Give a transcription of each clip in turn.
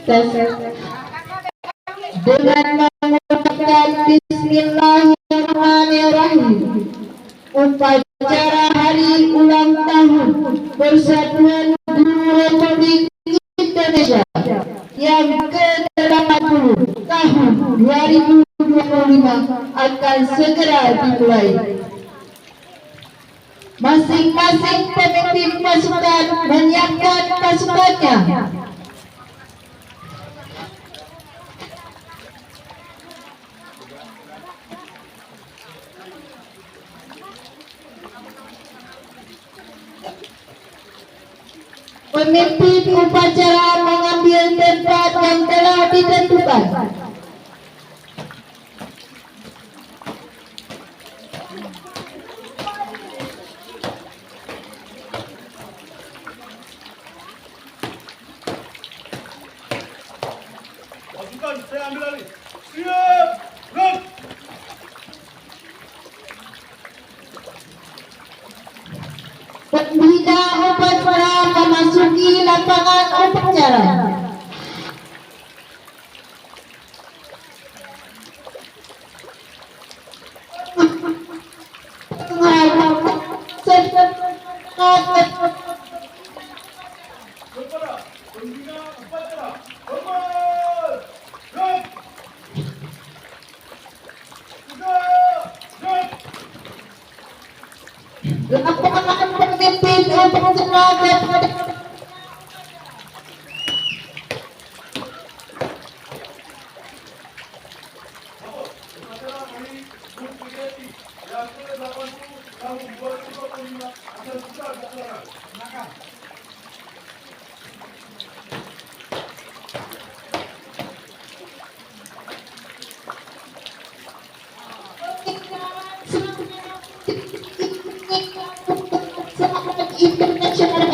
dengan mengucapkan Bismillahirrahmanirrahim. Upacara hari ulang tahun Persatuan Guru Republik Indonesia yang ke-80 tahun 2025 akan segera dimulai. Masing-masing pemimpin pasukan menyiapkan pasukannya. Pemimpin upacara mengambil tempat yang telah ditentukan. Pasukan, saya ambil alih. Siap, gerak. Pembina upacara memasuki lapangan upacara. Kepada pembina upacara, hormat, gerak. Lapangan pemimpin upacara. Upacara hari Hut PDI yang ke-80 tahun 2025 akan segera dilaksanakan. Silakan. Internasional.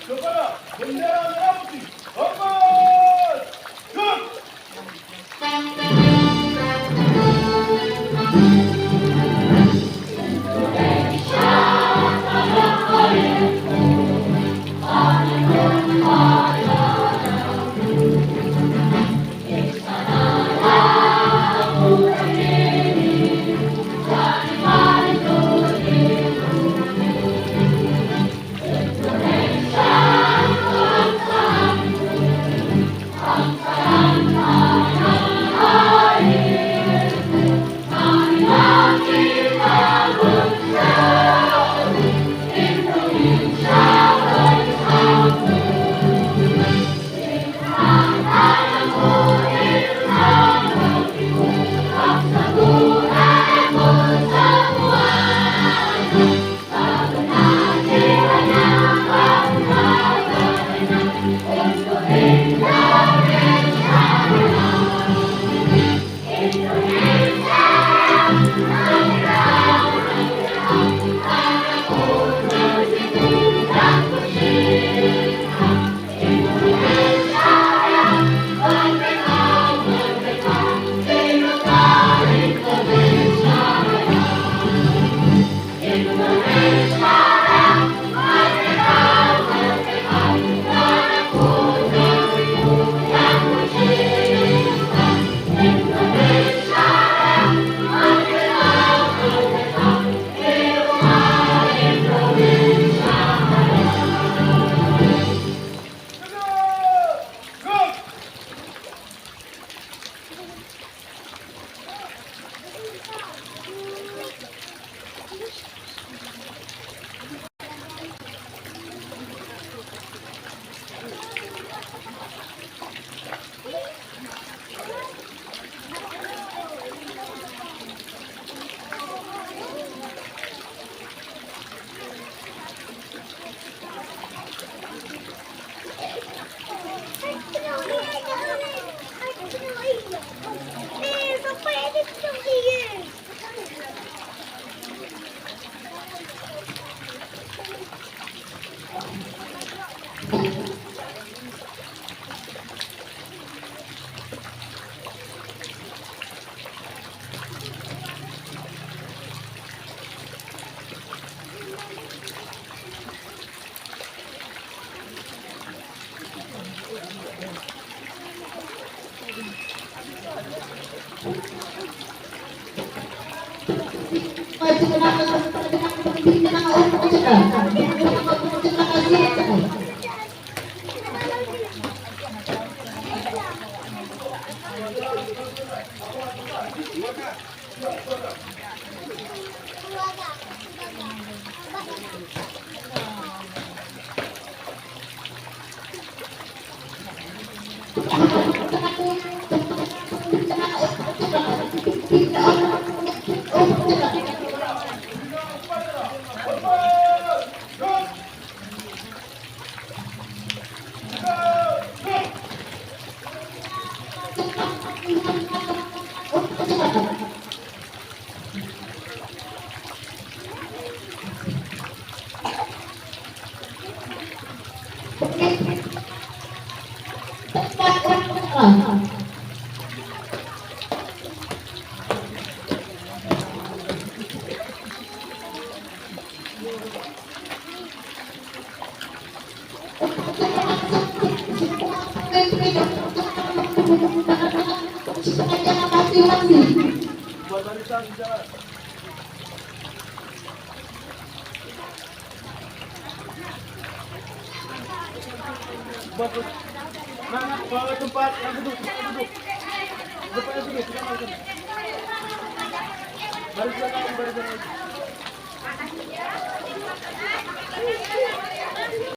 Kepada bendera merah putih, hormat, gerak. Buat barisan jalan. Buat nah, bawa tempat yang duduk, duduk. Depannya duduk, kita makan. Baris belakang, baris belakang.